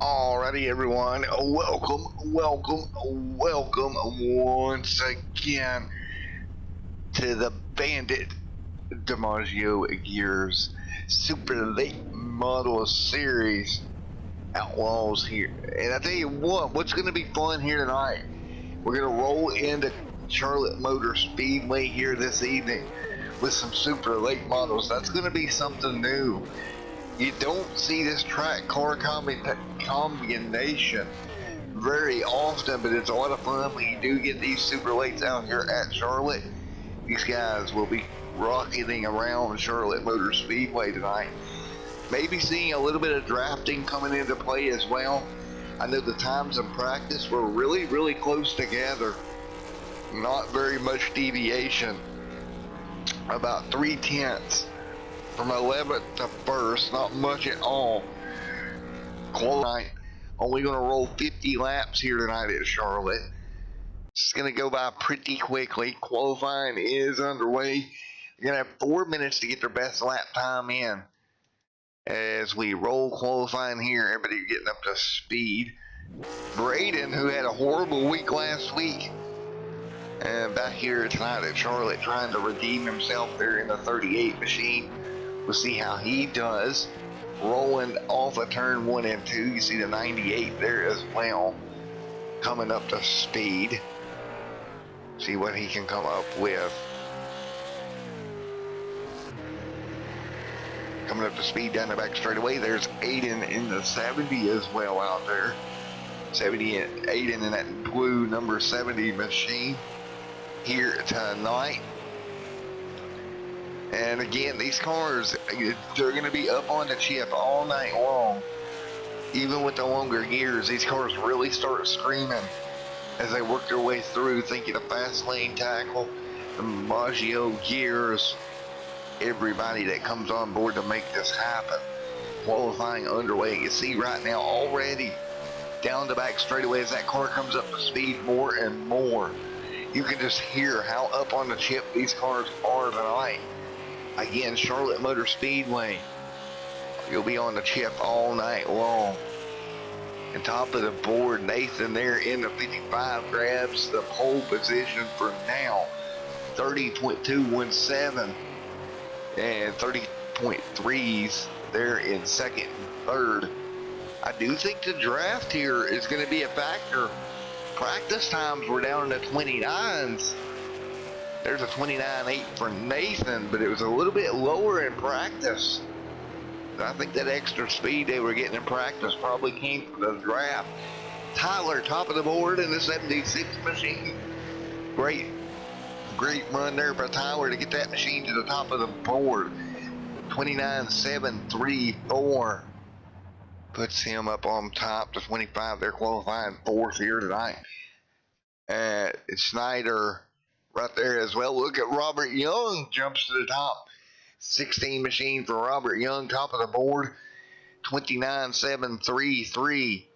Alrighty, everyone, welcome once again to the Bandit Dimarzo Gears Super Late Model Series Outlaws here. And I tell you what's going to be fun here tonight? We're going to roll into Charlotte Motor Speedway here this evening with some super late models. That's going to be something new. You don't see this track car combination very often, but it's a lot of fun when you do get these super lates out here at Charlotte. These guys will be rocketing around Charlotte Motor Speedway tonight. Maybe seeing a little bit of drafting coming into play as well. I know the times in practice were really close together. Not very much deviation. About 3/10 from 11th to 1st, not much at all. Qualifying, only going to roll 50 laps here tonight at Charlotte. It's going to go by pretty quickly. Qualifying is underway. You're going to have 4 minutes to get their best lap time in. As we roll qualifying here, everybody getting up to speed. Braden, who had a horrible week last week, and back here tonight at Charlotte trying to redeem himself there in the 38 machine. We'll see how he does. Rolling off of turn 1 and 2. You see the 98 there as well. Coming up to speed. See what he can come up with. Coming up to speed down the back straightaway. There's Aiden in the 70 as well out there. 70 and Aiden in that blue number 70 machine here tonight. And again, these cars, they're going to be up on the chip all night long. Even with the longer gears, these cars really start screaming as they work their way through, thinking of fast lane tackle, the Maggio gears, everybody that comes on board to make this happen. Qualifying underway. You see right now already down the back straightaway as that car comes up to speed more and more. You can just hear how up on the chip these cars are tonight. Again, Charlotte Motor Speedway. You'll be on the chip all night long. And top of the board, Nathan there in the 55 grabs the pole position for now. 30.217 and 30.3s there in second and third. I do think the draft here is going to be a factor. Practice times were down in the 29s. There's a 29.8 for Nathan, but it was a little bit lower in practice. I think that extra speed they were getting in practice probably came from the draft. Tyler, top of the board in the 76 machine. Great run there for Tyler to get that machine to the top of the board. 29.734 puts him up on top to 25. They're qualifying 4th here tonight. Schneider right there as well. Look at Robert Young jumps to the top. 16 machine for Robert Young, top of the board. 29.733.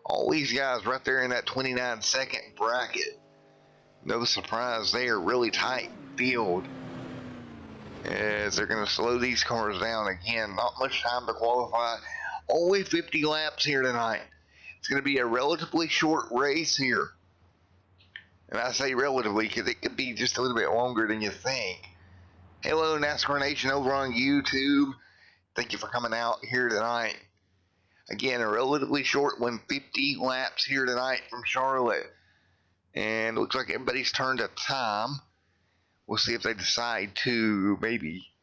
All these guys right there in that 29 second bracket. No surprise there. Really tight field. As they're going to slow these cars down again. Not much time to qualify. Only 50 laps here tonight. It's going to be a relatively short race here. And I say relatively because it could be just a little bit longer than you think. Hello, NASCAR Nation over on YouTube. Thank you for coming out here tonight. Again, a relatively short one, 50 laps here tonight from Charlotte. And it looks like everybody's turned a time. We'll see if they decide to maybe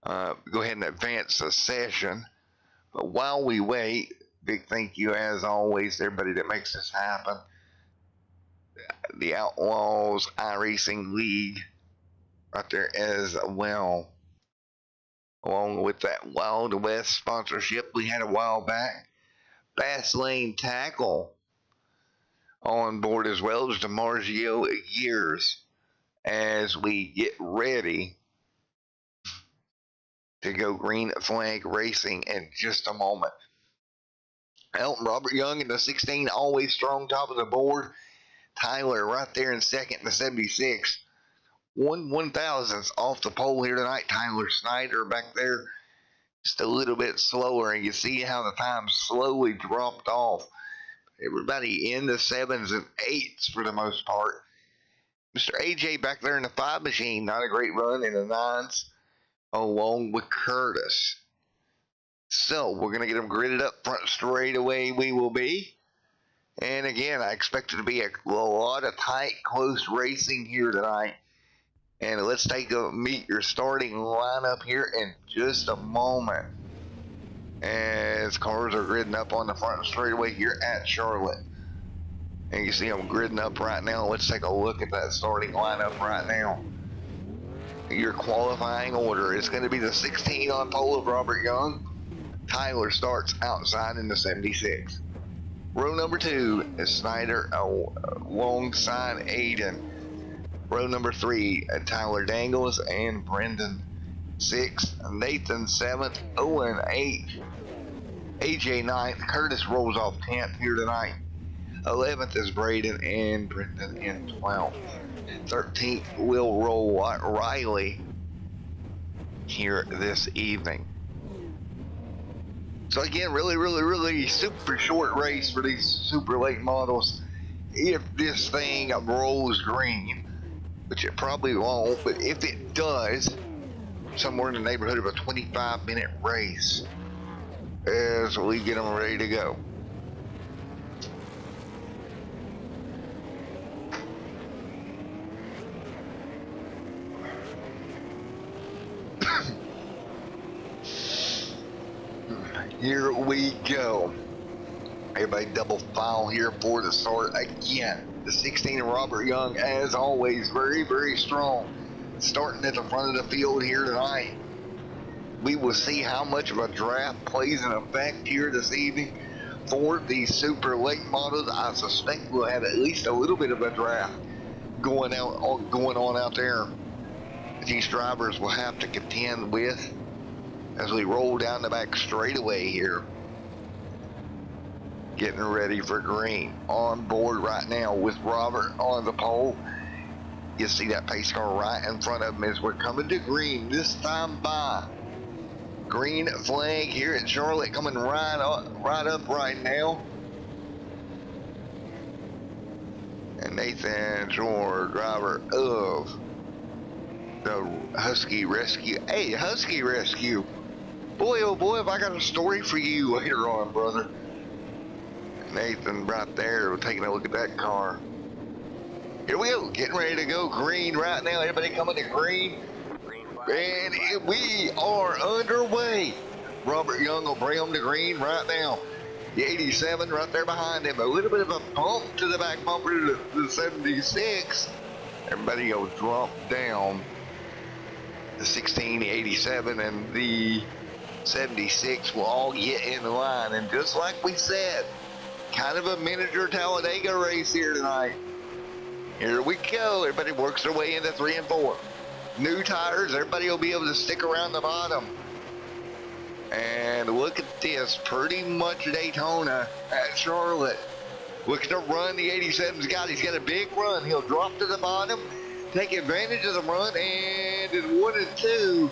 go ahead and advance the session. But while we wait, big thank you as always to everybody that makes this happen. The Outlaws iRacing League right there as well. Along with that Wild West sponsorship we had a while back. Fast Lane Tackle on board as well as Dimarzo Gears as we get ready to go green flag racing in just a moment. Elton Robert Young in the 16, always strong top of the board. Tyler right there in second in the 76. 1/1000th off the pole here tonight. Tyler Snyder back there just a little bit slower, and you see how the time slowly dropped off. Everybody in the 7s and 8s for the most part. Mr. AJ back there in the 5 machine, not a great run in the 9s, along with Curtis. So we're going to get them gridded up front straight away. We will be. And again, I expect it to be a lot of tight, close racing here tonight. And let's take a meet your starting lineup here in just a moment, as cars are gridding up on the front straightaway here at Charlotte. And you see them gridding up right now. Let's take a look at that starting lineup right now. Your qualifying order is going to be the 16 on pole of Robert Young. Tyler starts outside in the 76. Row number 2 is Snyder alongside Aiden. Row number 3, Tyler Dangles and Brendan. 6th, Nathan 7th, Owen 8th, AJ 9th, Curtis rolls off 10th here tonight. 11th is Braden and Brendan in 12th. 13th will roll Riley here this evening. So again, really super short race for these super late models. If this thing rolls green, which it probably won't, but if it does, somewhere in the neighborhood of a 25-minute race as we get them ready to go. Here we go. Everybody double file here for the start again. The 16 of Robert Young, as always, very strong. Starting at the front of the field here tonight. We will see how much of a draft plays an effect here this evening for these super late models. I suspect we'll have at least a little bit of a draft going on out there. These drivers will have to contend with as we roll down the back straightaway here. Getting ready for green. On board right now with Robert on the pole. You see that pace car right in front of him as we're coming to green this time by. Green flag here at Charlotte coming right up right now. And Nathan Shore, driver of the Husky Rescue. Hey, Husky Rescue. Boy, oh boy, have I got a story for you later on, brother. Nathan right there, taking a look at that car. Here we go, getting ready to go green right now. Everybody coming to green. And we are underway. Robert Young will bring them to green right now. The 87 right there behind him. A little bit of a bump to the back bumper to the 76. Everybody will drop down. The 16, the 87, and the 76 will all get in line. And just like we said, kind of a miniature Talladega race here tonight. Here we go. Everybody works their way into 3 and 4. New tires. Everybody will be able to stick around the bottom. And look at this. Pretty much Daytona at Charlotte. Look at the run the 87's got. He's got a big run. He'll drop to the bottom, take advantage of the run, and in 1 and 2,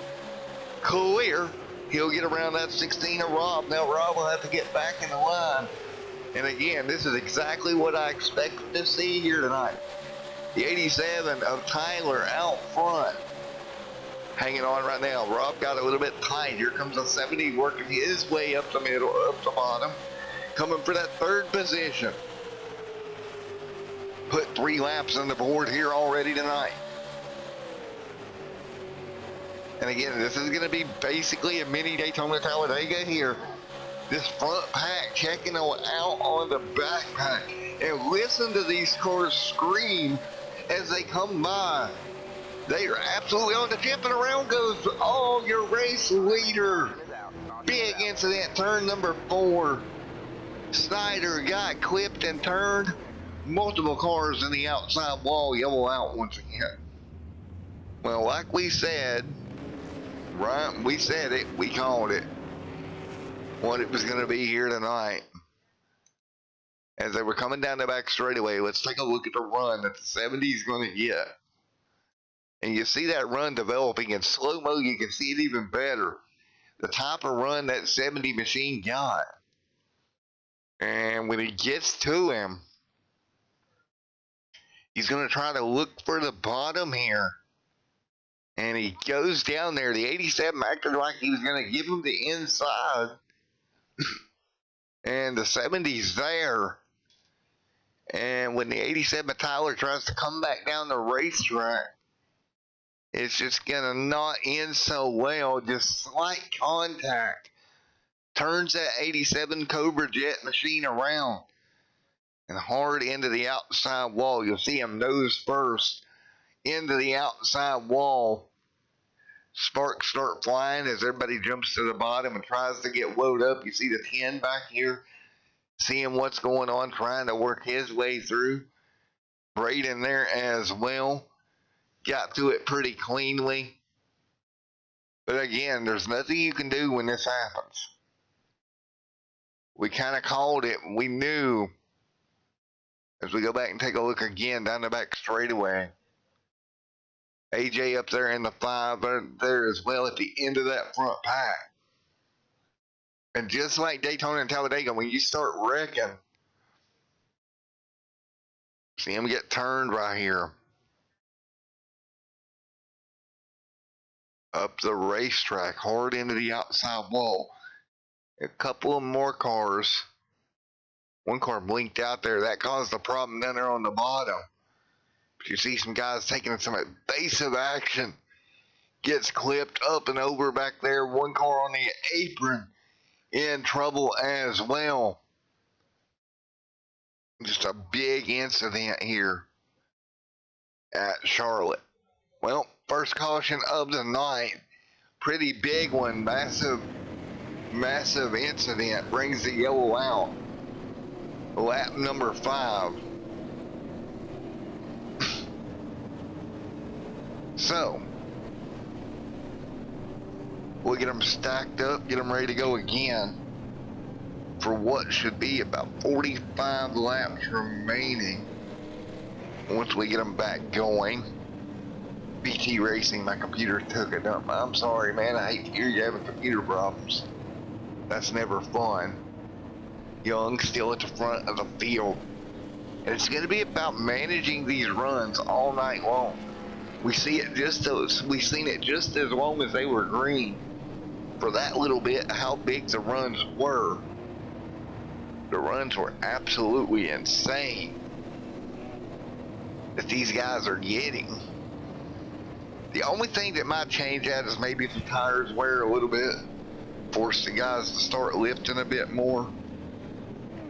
clear. He'll get around that 16 of Rob. Now Rob will have to get back in the line. And again, this is exactly what I expected to see here tonight. The 87 of Tyler out front. Hanging on right now. Rob got a little bit tight. Here comes the 70 working his way up the middle, up the bottom. Coming for that 3rd position. Put 3 laps on the board here already tonight. And again, this is going to be basically a mini Daytona Talladega here. This front pack checking out on the back pack. And listen to these cars scream as they come by. They are absolutely on the tip, and around goes your race leader. Big incident, turn number 4. Snyder got clipped and turned. Multiple cars in the outside wall, yellow out once again. Well, like we said, right? We said it, we called it. What it was going to be here tonight. As they were coming down the back straightaway, let's take a look at the run that the 70 is going to get. And you see that run developing in slow-mo. You can see it even better. the type of run that 70 machine got. And when he gets to him, he's going to try to look for the bottom here. And he goes down there. The 87 acted like he was going to give him the inside. And the 70's there. And when the 87 Tyler tries to come back down the racetrack, it's just going to not end so well. Just slight contact. Turns that 87 Cobra Jet machine around. And hard into the outside wall. You'll see him nose first into the outside wall. Sparks start flying as everybody jumps to the bottom and tries to get woed up. You see the 10 back here, seeing what's going on, trying to work his way through. Braden there as well. Got through it pretty cleanly. But again, there's nothing you can do when this happens. We kind of called it. We knew. As we go back and take a look again down the back straightaway. AJ up there in the 5, there as well at the end of that front pack. And just like Daytona and Talladega, when you start wrecking, see him get turned right here. Up the racetrack, hard into the outside wall. A couple of more cars. One car blinked out there. That caused a problem down there on the bottom. But you see some guys taking some evasive action. Gets clipped up and over back there. One car on the apron in trouble as well. Just a big incident here at Charlotte. Well, first caution of the night. Pretty big one. Massive incident. Brings the yellow out. Lap number 5. So, we'll get them stacked up, get them ready to go again for what should be about 45 laps remaining once we get them back going. BT Racing, my computer took a dump. I'm sorry, man. I hate to hear you having computer problems. That's never fun. Young still at the front of the field. And it's going to be about managing these runs all night long. We've seen it just as long as they were green. For that little bit, how big the runs were. The runs were absolutely insane that these guys are getting. The only thing that might change that is maybe if the tires wear a little bit, force the guys to start lifting a bit more.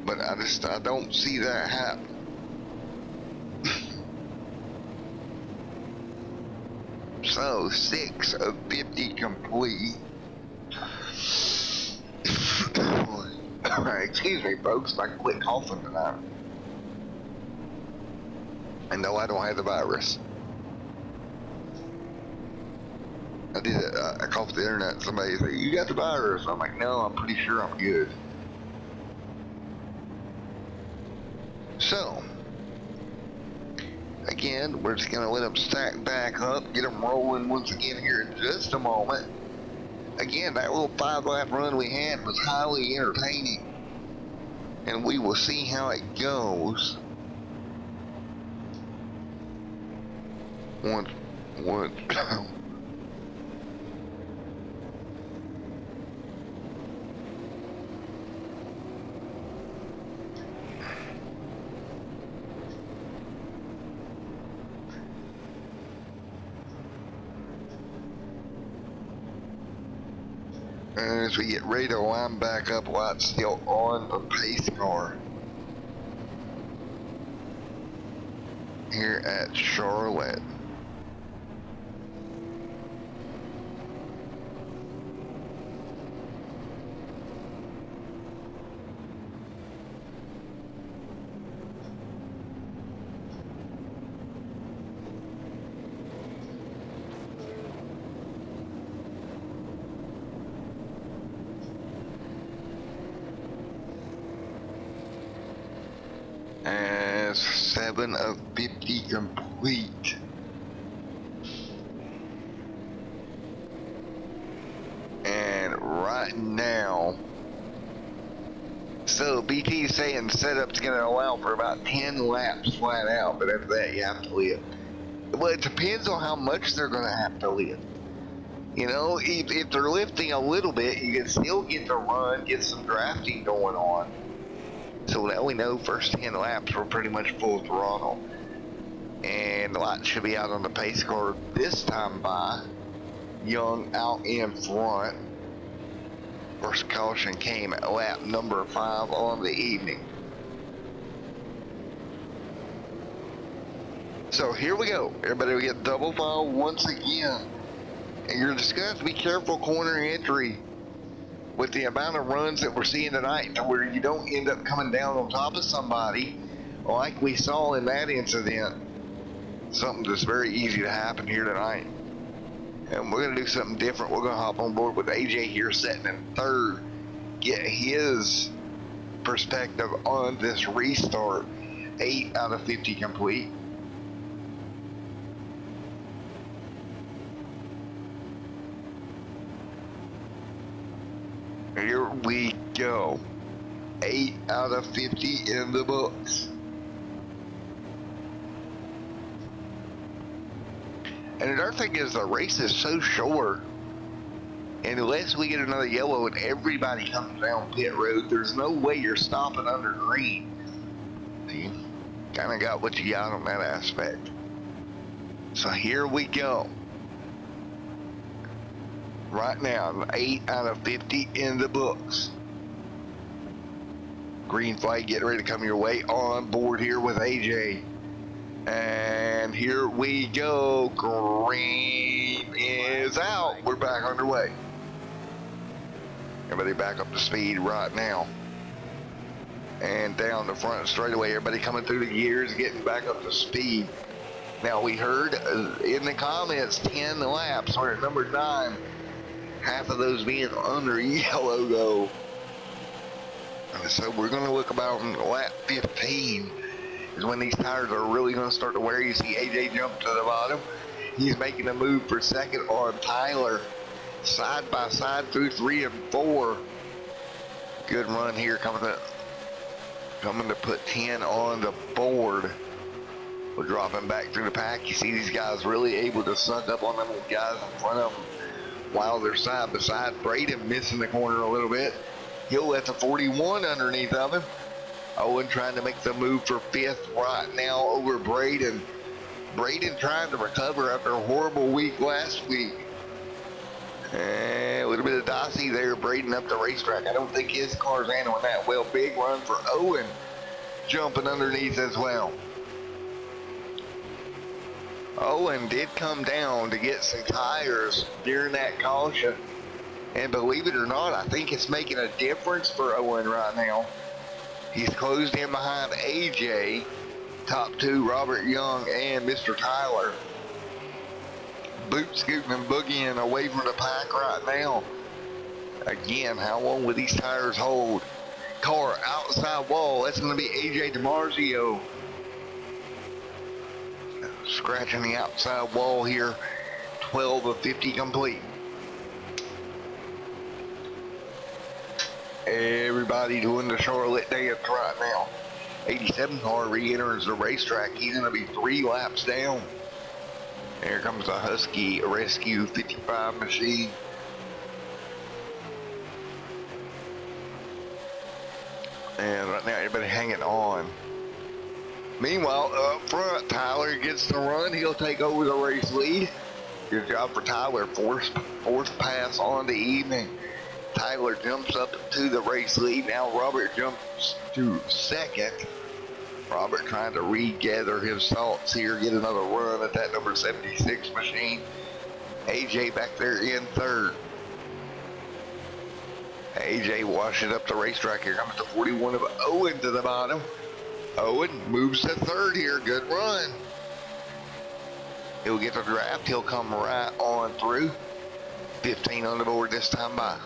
But I don't see that happen. So 6 of 50 complete. Excuse me, folks, I quit coughing tonight. And no, I don't have the virus. I coughed the internet and somebody said, "You got the virus?" I'm like, "No, I'm pretty sure I'm good." So, again, we're just going to let them stack back up, get them rolling once again here in just a moment. Again, that little 5-lap run we had was highly entertaining. And we will see how it goes. Once. And as we get ready to line back up while it's still on the pace car here at Charlotte. As 7 of 50 complete. And now. So BT is saying setup's going to allow for about 10 laps flat out, but after that you have to lift. Well, it depends on how much they're going to have to lift. You know, if they're lifting a little bit, you can still get the run, get some drafting going on. So now we know first 10 laps we're pretty much full throttle. And the light should be out on the pace car this time by. Young out in front. First caution came at lap number 5 on the evening. So here we go. Everybody will get double file once again. And you're just going to have to be careful corner entry with the amount of runs that we're seeing tonight, to where you don't end up coming down on top of somebody like we saw in that incident. Something that's very easy to happen here tonight. And we're going to do something different. We're going to hop on board with AJ here, sitting in third, get his perspective on this restart. 8 out of 50 complete. Here we go. 8 out of 50 in the books. And another thing is, the race is so short, and unless we get another yellow and everybody comes down pit road, there's no way you're stopping under green. You kind of got what you got on that aspect. So here we go. Right now, 8 out of 50 in the books. Green flag getting ready to come your way on board here with AJ. And here we go. Green is out. We're back underway. Everybody back up to speed right now. And down the front straightaway, everybody coming through the gears, getting back up to speed. Now we heard in the comments 10 laps. We're at number 9. Half of those being under yellow though. So we're going to look about lap 15 is when these tires are really going to start to wear. You see AJ jump to the bottom. He's making a move for second on Tyler. Side by side through 3 and 4. Good run here coming to put 10 on the board. We're dropping back through the pack. You see these guys really able to suck up on them guys in front of them while they're side by side. Braden missing the corner a little bit. He'll let the 41 underneath of him. Owen trying to make the move for 5th right now over Braden. Braden trying to recover after a horrible week last week. And a little bit of dicey there, Braden up the racetrack. I don't think his car's handling that well. Big run for Owen, jumping underneath as well. Owen did come down to get some tires during that caution. And believe it or not, I think it's making a difference for Owen right now. He's closed in behind AJ, top 2, Robert Young and Mr. Tyler. Boot scooting and boogieing away from the pack right now. Again, how long will these tires hold? Car outside wall, that's going to be AJ Dimarzo. Scratching the outside wall here, 12 of 50 complete. Everybody doing the Charlotte dance right now. 87 car re-enters the racetrack. He's going to be 3 laps down. Here comes the Husky Rescue 55 machine. And right now everybody hanging on. Meanwhile, up front, Tyler gets the run. He'll take over the race lead. Good job for Tyler. Fourth pass on the evening. Tyler jumps up to the race lead. Now Robert jumps to second. Robert trying to regather his thoughts here, get another run at that number 76 machine. AJ back there in third. AJ washing up the racetrack here. Comes to 41 of Owen to the bottom. Owen moves to third here. Good run. He'll get the draft. He'll come right on through. 15 on the board this time by.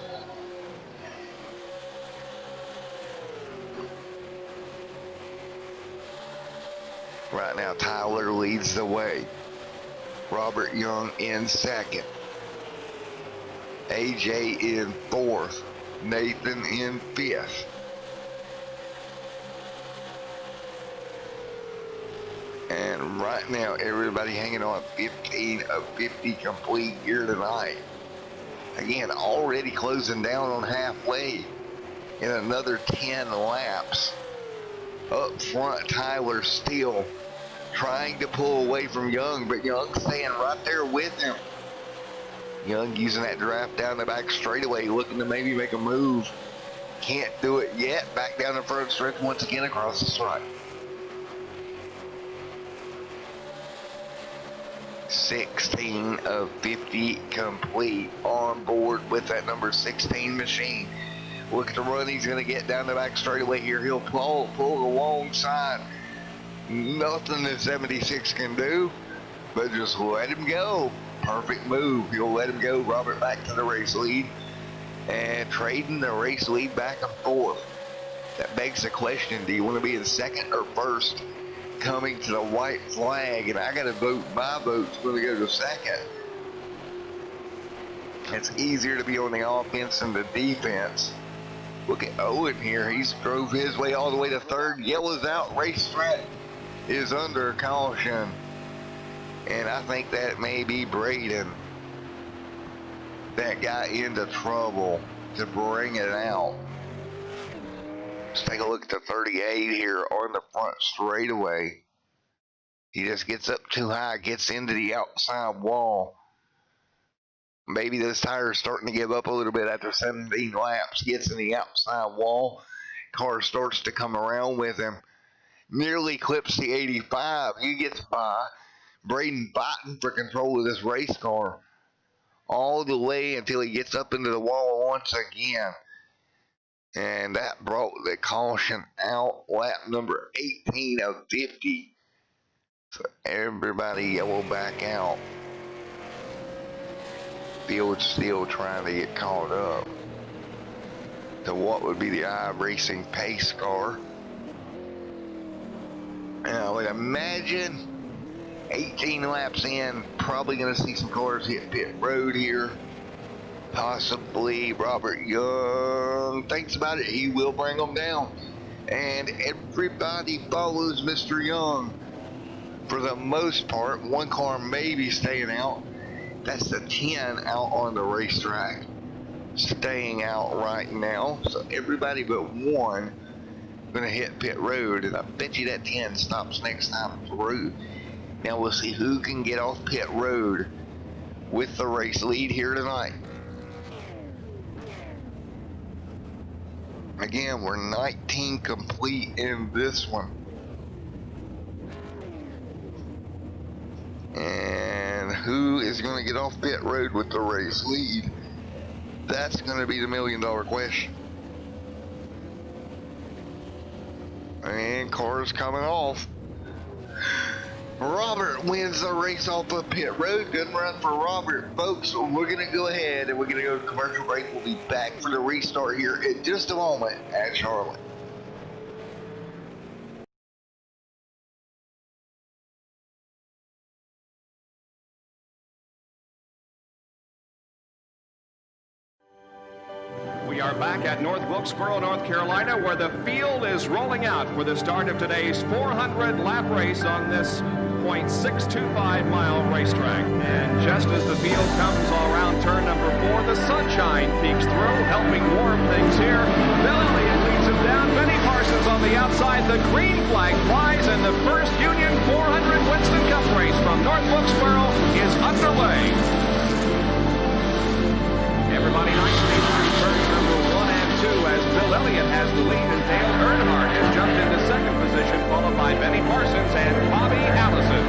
Right now, Tyler leads the way. Robert Young in second. AJ in fourth. Nathan in 5th. And right now, everybody hanging on 15 of 50 complete here tonight. Again, already closing down on halfway in another 10 laps. Up front, Tyler still trying to pull away from Young, but Young staying right there with him. Young using that draft down the back straightaway, looking to maybe make a move. Can't do it yet. Back down the front stretch once again across the stripe. 16 of 50 complete on board with that number 16 machine. Look at the run he's going to get down the back straightaway here. He'll pull alongside. Nothing that 76 can do, but just let him go. Perfect move. He'll let him go. Robert back to the race lead and trading the race lead back and forth. That begs the question, do you want to be in second or first coming to the white flag? And I got to vote. My vote's going to go to second. It's easier to be on the offense than the defense. Look at Owen here. He's drove his way all the way to third. Yellow's out. Racetrack is under caution. And I think that may be Braden that got into trouble to bring it out. Let's take a look at the 38 here on the front straightaway. He just gets up too high, gets into the outside wall. Maybe this tire is starting to give up a little bit after 17 laps. Gets in the outside wall. Car starts to come around with him. Nearly clips the 85. He gets by. Braden fighting for control of this race car all the way until he gets up into the wall once again. And that brought the caution out. Lap number 18 of 50. So everybody yellow back out. Field's still trying to get caught up to what would be the iRacing pace car. And I would imagine 18 laps in, probably going to see some cars hit pit road here. Possibly Robert Young thinks about it. He will bring them down. And everybody follows Mr. Young. For the most part, one car may be staying out. That's the 10 out on the racetrack. Staying out right now. So everybody but one going to hit pit road. And I bet you that 10 stops next time through. Now we'll see who can get off pit road with the race lead here tonight. Again, we're 19 complete in this one. And who is going to get off pit road with the race lead? That's going to be the $1,000,000 question. And cars coming off. Robert wins the race off of pit road. Good run for Robert. Folks, we're going to go ahead and we're going to go to commercial break. We'll be back for the restart here in just a moment at Charlotte. We are back at North Wilkesboro, North Carolina, where the field is rolling out for the start of today's 400-lap race on this .625-mile racetrack. And just as the field comes all around turn number 4, the sunshine peeks through, helping warm things here. Bill Elliott leads him down. Benny Parsons on the outside. The green flag flies, and the first Union 400 Winston Cup race from North Wilkesboro is underway. Everybody nicely through turns number 1 and 2 as Bill Elliott has the lead and Dale Earnhardt has jumped into second position, followed by Benny Parsons and Bobby Allison.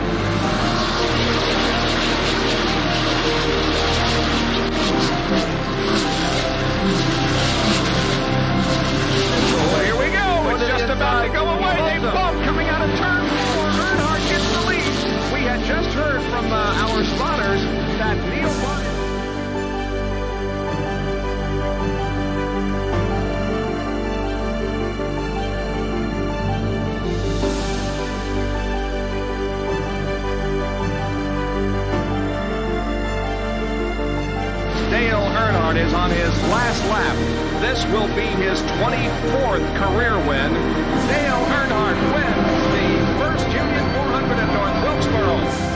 So here we go. It's just about to go away. They bump coming out of turn 4. Earnhardt gets the lead. We had just heard from our spotters that Neil Martin. Dale Earnhardt is on his last lap. This will be his 24th career win. Dale Earnhardt wins the first Union 400 at North Wilkesboro.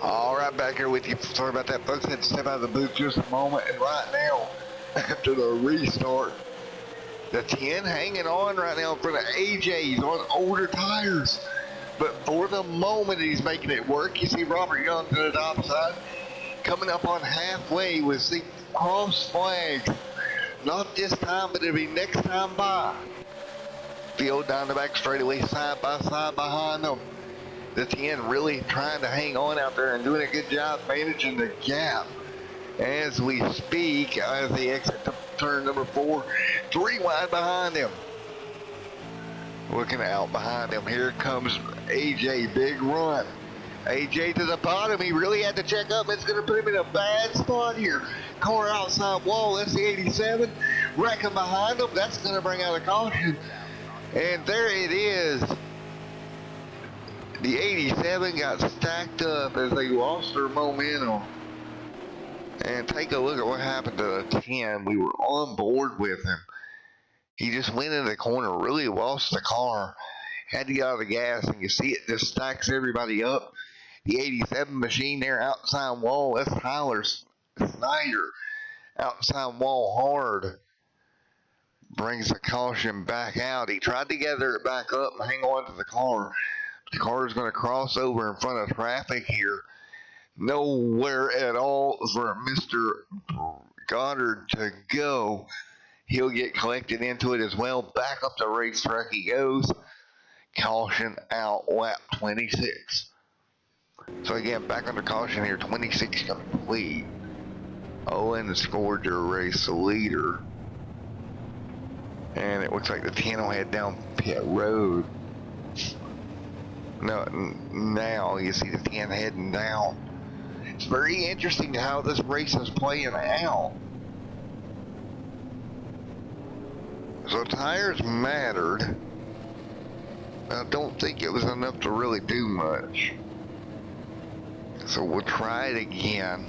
All right, back here with you. Sorry about that, folks. Had to step out of the booth just a moment. And right now, after the restart, the 10 hanging on right now in front of AJ's on older tires. But for the moment, he's making it work. You see Robert Young to the top side, coming up on halfway with the cross flags. Not this time, but it'll be next time by. Field down the back straightaway, side by side behind them. the 10 really trying to hang on out there and doing a good job managing the gap as we speak as they exit to turn number 4, 3 wide behind him. Looking out behind him, here comes AJ, big run. AJ to the bottom, he really had to check up. It's going to put him in a bad spot here. Car outside wall, that's the 87. Wrecking behind him, that's going to bring out a caution. And there it is. The 87 got stacked up as they lost their momentum. And take a look at what happened to the 10. We were on board with him. He just went in the corner, really lost the car. Had to get out of the gas, and you see it just stacks everybody up. The 87 machine there, outside wall, that's Tyler Snyder. Outside wall hard. Brings the caution back out. He tried to gather it back up and hang on to the car. The car is going to cross over in front of traffic here. Nowhere at all for Mr. Goddard to go. He'll get collected into it as well. Back up the racetrack he goes. Caution out, lap 26. So again, back under caution here, 26 complete. Owen scored your race leader. And it looks like the 10 will head down pit road. No, now you see the 10 heading down. It's very interesting how this race is playing out. So tires mattered. I don't think it was enough to really do much. So we'll try it again.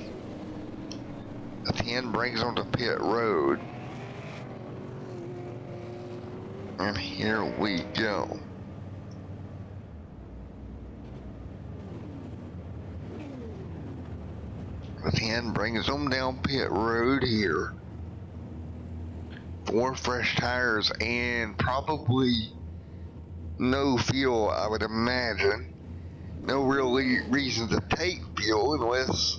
The 10 brings onto pit road. And here we go. The 10 brings them down pit road here. 4 fresh tires and probably no fuel, I would imagine. No real reason to take fuel unless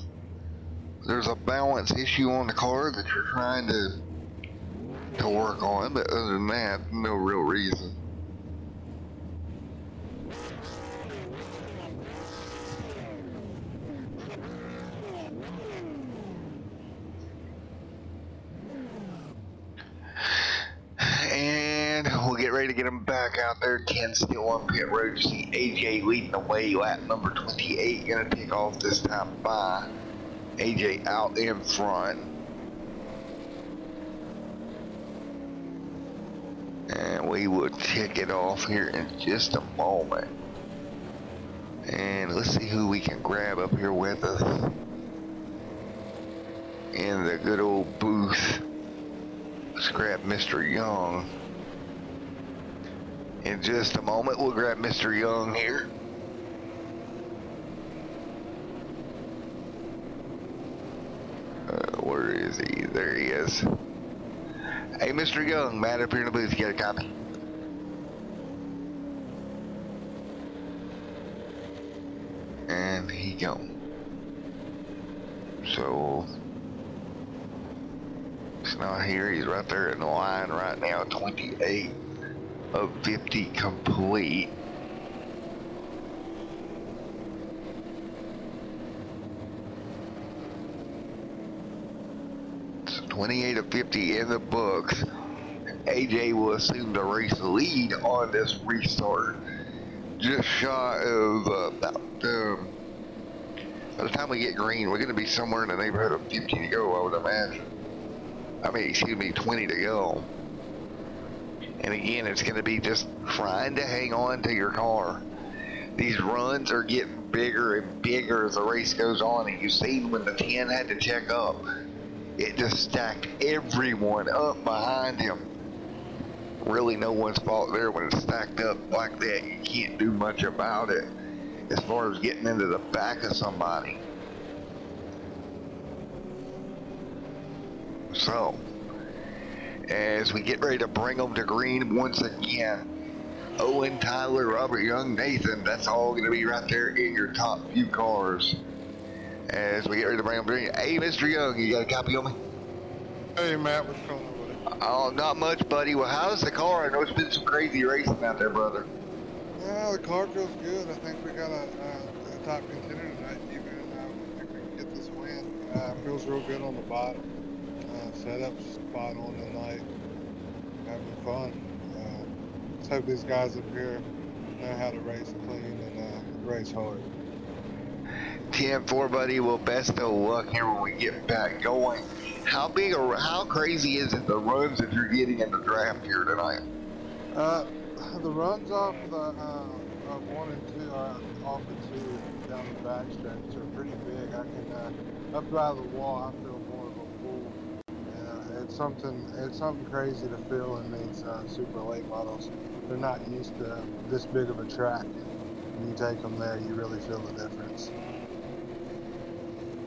there's a balance issue on the car that you're trying to work on, but other than that, no real reason. And we'll get ready to get him back out there. 10 still on pit road. You see AJ leading the way. Lap number 28 gonna take off this time by AJ out in front. And we will check it off here in just a moment. And let's see who we can grab up here with us in the good old booth. Let's grab Mr. Young. In just a moment, we'll grab Mr. Young here. Where is he? There he is. Hey, Mr. Young, Matt up here in the booth. You got a copy? And he gone. So he's not here. He's right there in the line right now. 28 of 50 complete. So 28 of 50 in the books. AJ will assume the race lead on this restart. Just shy of about by the time we get green, we're going to be somewhere in the neighborhood of 50 to go, I would imagine. I mean, excuse me, 20 to go. And again, it's going to be just trying to hang on to your car. These runs are getting bigger and bigger as the race goes on. And you've seen when the 10 had to check up, it just stacked everyone up behind him. Really no one's fault there when it's stacked up like that. You can't do much about it as far as getting into the back of somebody. So, as we get ready to bring them to green once again, Owen, Tyler, Robert Young, Nathan, that's all going to be right there in your top few cars. As we get ready to bring them to green. Hey, Mr. Young, you got a copy on me? Hey, Matt, what's going on, buddy? Oh, not much, buddy. Well, how's the car? I know it's been some crazy racing out there, brother. The car feels good. I think we got a top contender tonight, even. I think we can get this win. Feels real good on the bottom. Setup's spot on tonight. Having fun. Let's hope these guys up here know how to race clean and race hard. 10-4, buddy. Well, best of luck here when we get back going. How big or how crazy is it, the runs that you're getting in the draft here tonight? The runs off the of 1 and 2, off of 2 down the backstretch are pretty big. I can up by the wall, I feel more of a fool. It's something crazy to feel in these super late models. They're not used to this big of a track, and when you take them there, you really feel the difference.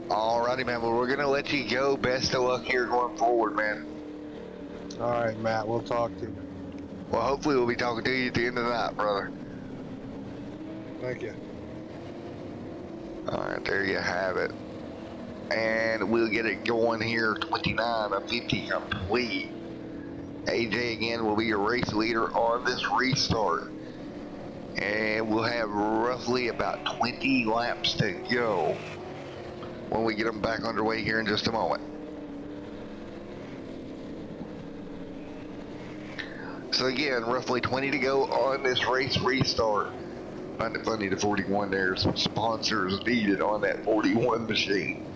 Alrighty, man. Well, we're gonna let you go. Best of luck here going forward, man. All right, Matt. We'll talk to you. Well, hopefully we'll be talking to you at the end of the night, brother. Thank you. Alright, there you have it. And we'll get it going here. 29 of 50 complete. AJ again will be your race leader on this restart. And we'll have roughly about 20 laps to go when we get them back underway here in just a moment. So again, roughly 20 to go on this race restart. Find it funny, the 41 there's some sponsors needed on that 41 machine.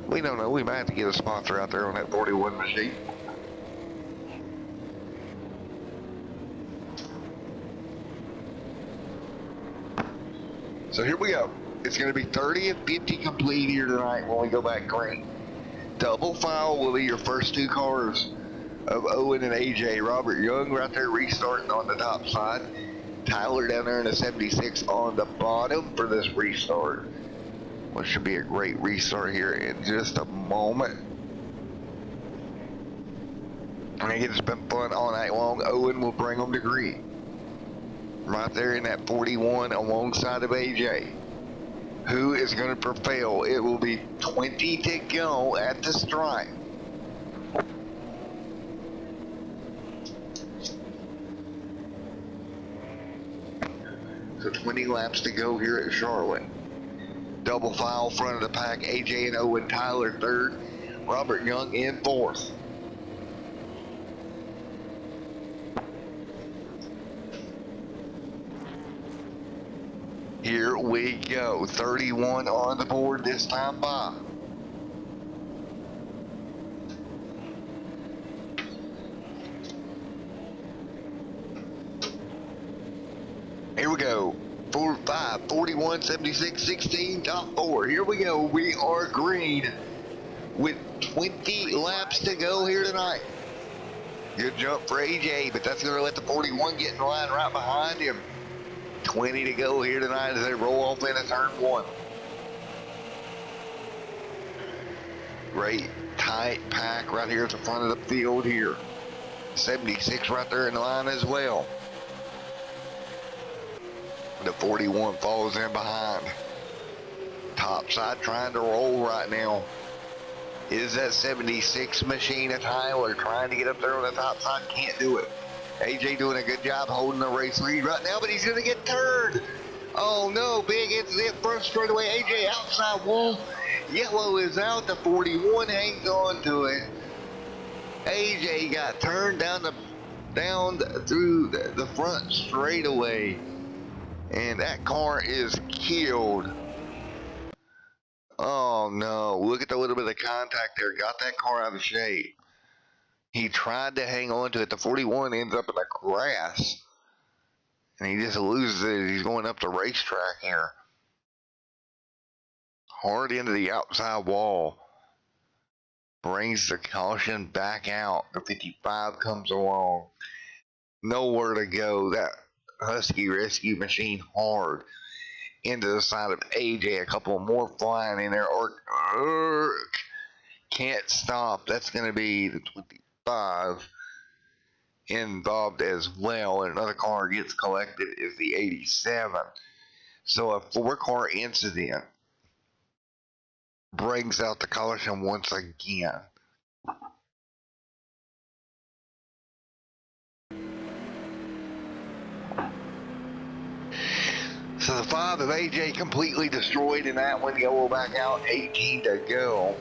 We don't know, we might have to get a sponsor out there on that 41 machine. So here we go. It's going to be 30 and 50 complete here tonight when we go back green. Double file will be your first two cars of Owen and AJ. Robert Young right there restarting on the top side. Tyler down there in the 76 on the bottom for this restart. Which should be a great restart here in just a moment. I think it's been fun all night long. Owen will bring them to green. Right there in that 41 alongside of AJ. Who is going to prevail? It will be 20 to go at the stripe. So 20 laps to go here at Charlotte. Double file front of the pack. AJ and Owen, Tyler third. Robert Young in fourth. Here we go. 31 on the board this time by. Here we go. 4, 5, 41, 76, 16, top 4. Here we go. We are green with 20 laps to go here tonight. Good jump for AJ, but that's going to let the 41 get in line right behind him. 20 to go here tonight as they roll off into turn 1. Great tight pack right here at the front of the field here. 76 right there in the line as well. The 41 falls in behind. Top side trying to roll right now. Is that 76 machine of Tyler trying to get up there on the top side? Can't do it. AJ doing a good job holding the race lead right now, but he's going to get turned. Oh no, big incident front straightaway. AJ outside wall. Yellow is out. The 41 hangs on to it. AJ got turned down through the front straightaway. And that car is killed. Oh no, look at the little bit of contact there. Got that car out of shape. He tried to hang on to it. The 41 ends up in the grass. And he just loses it. He's going up the racetrack here. Hard into the outside wall. Brings the caution back out. The 55 comes along. Nowhere to go. That Husky rescue machine hard into the side of AJ. A couple more flying in there. Can't stop. That's going to be the 25 involved as well. And another car gets collected is the 87. So a 4-car incident brings out the caution once again. So the 5 of AJ completely destroyed in that one. Go back out, 18 to go.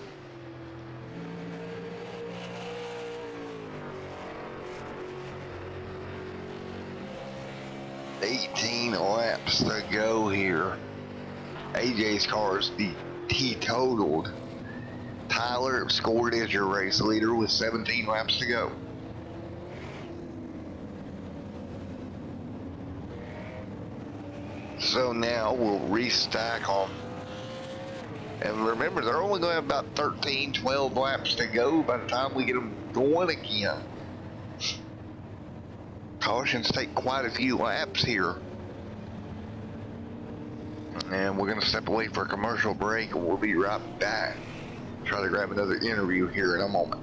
Laps to go here. AJ's car is teetotaled. Tyler scored as your race leader with 17 laps to go. So now we'll restack them. And remember, they're only going to have about 13, 12 laps to go by the time we get them going again. Cautions take quite a few laps here. And we're going to step away for a commercial break, and we'll be right back. Try to grab another interview here in a moment.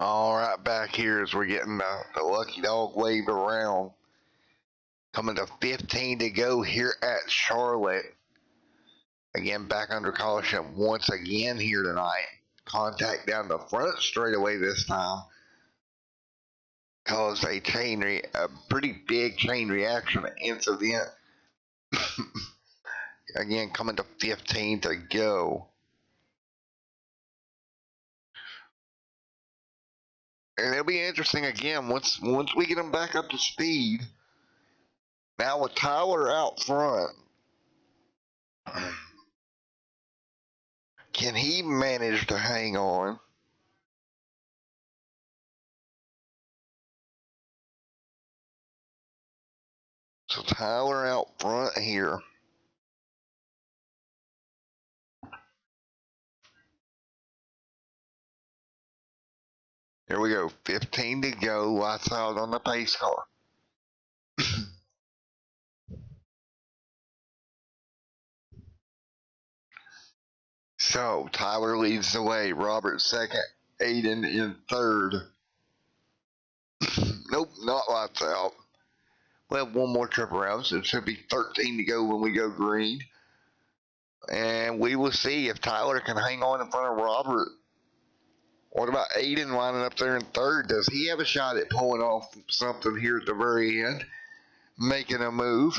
All right, back here as we're getting the lucky dog wave around. Coming to 15 to go here at Charlotte. Again, back under caution once again here tonight. Contact down the front straightaway this time. Caused a pretty big chain reaction incident. Again, coming to 15 to go. And it'll be interesting again once we get them back up to speed. Now with Tyler out front, can he manage to hang on? So Tyler out front here. Here we go, 15 to go, lights out on the pace car. So Tyler leads the way, Robert second, Aiden in third. Nope, not lights out. We'll have one more trip around, so it should be 13 to go when we go green. And we will see if Tyler can hang on in front of Robert. What about Aiden lining up there in third? Does he have a shot at pulling off something here at the very end? Making a move?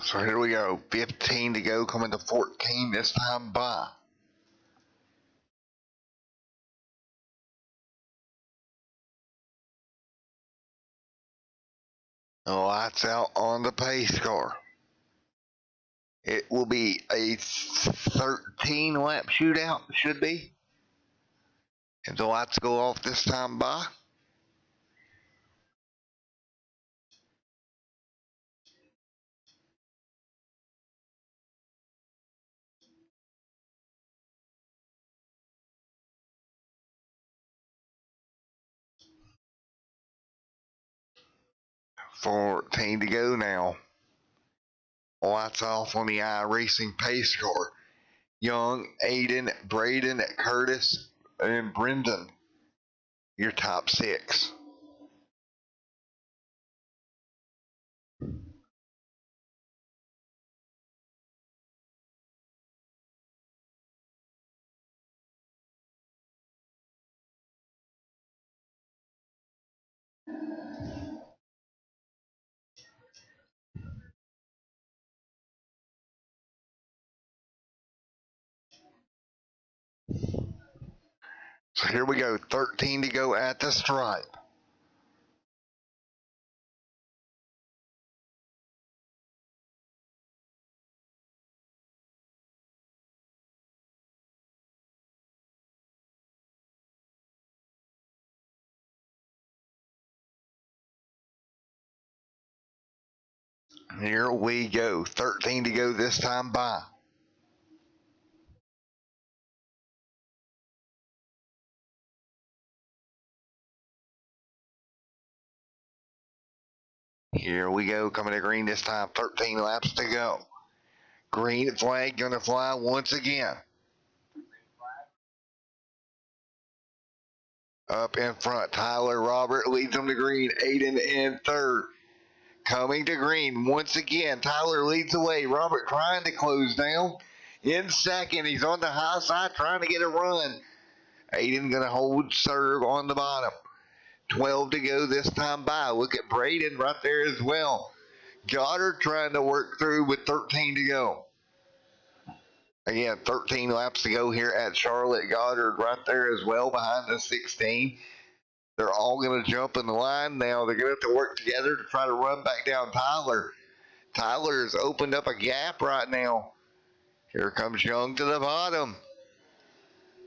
So here we go, 15 to go, coming to 14 this time by. Lights out on the pace car. It will be a 13 lap shootout, should be. If the lights go off this time by. 14 to go now. Lights off on the iRacing pace car. Young, Aiden, Braden, Curtis, and Brendan, your top 6. So here we go, 13 to go at the stripe. Here we go, 13 to go this time by. Here we go, coming to green this time, 13 laps to go. Green flag gonna fly once again. Up in front, Tyler Robert leads them to green, Aiden in third. Coming to green once again, Tyler leads the way, Robert trying to close down. In second, he's on the high side trying to get a run. Aiden gonna hold serve on the bottom. 12 to go this time by. Look at Braden right there as well. Goddard trying to work through with 13 to go. Again, 13 laps to go here at Charlotte. Goddard right there as well behind the 16. They're all going to jump in the line now. They're going to have to work together to try to run back down Tyler. Tyler's opened up a gap right now. Here comes Young to the bottom.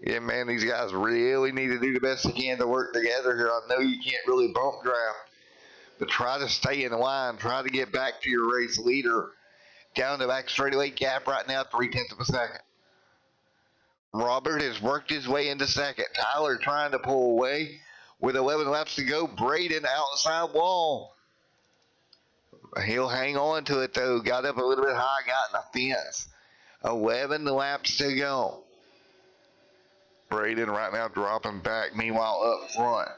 Yeah, man, these guys really need to do the best they can to work together here. I know you can't really bump draft, but try to stay in line. Try to get back to your race leader. Down the back straightaway gap right now, 0.3 of a second. Robert has worked his way into second. Tyler trying to pull away with 11 laps to go. Braden outside wall. He'll hang on to it though. Got up a little bit high, got in the fence. 11 laps to go. Braden right now dropping back. Meanwhile, up front,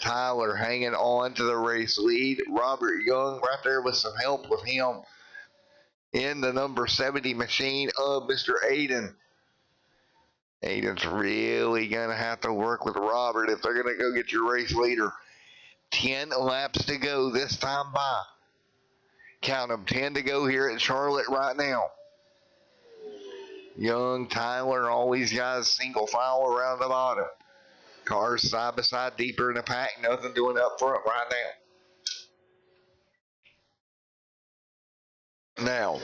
Tyler hanging on to the race lead. Robert Young right there with some help with him in the number 70 machine of Mr. Aiden. Aiden's really going to have to work with Robert if they're going to go get your race leader. 10 laps to go this time by. Count them, 10 to go here at Charlotte right now. Young, Tyler, all these guys single file around the bottom. Cars side by side, deeper in the pack, nothing doing up front right now. Now,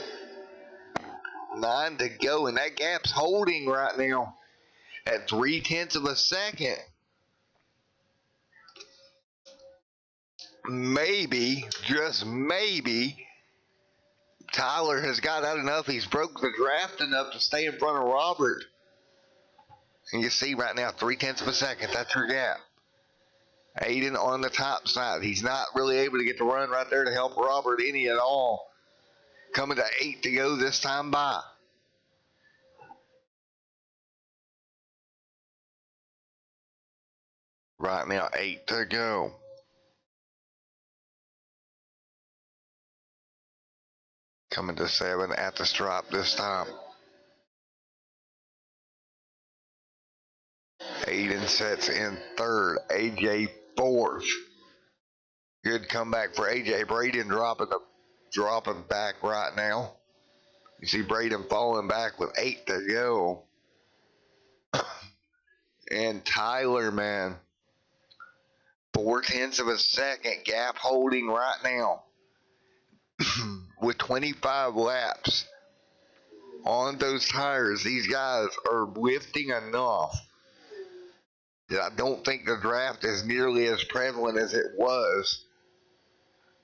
9 to go, and that gap's holding right now at 0.3 of a second. Maybe, just maybe, Tyler has got out enough. He's broke the draft enough to stay in front of Robert. And you see right now, 0.3 of a second. That's your gap. Aiden on the top side. He's not really able to get the run right there to help Robert any at all. Coming to 8 to go this time by. Right now, 8 to go. Coming to 7 at the stripe this time. Aiden sets in third. AJ fourth. Good comeback for AJ. Braden dropping back right now. You see Braden falling back with 8 to go. And Tyler, man, 0.4 of a second gap holding right now. With 25 laps on those tires, these guys are lifting enough that I don't think the draft is nearly as prevalent as it was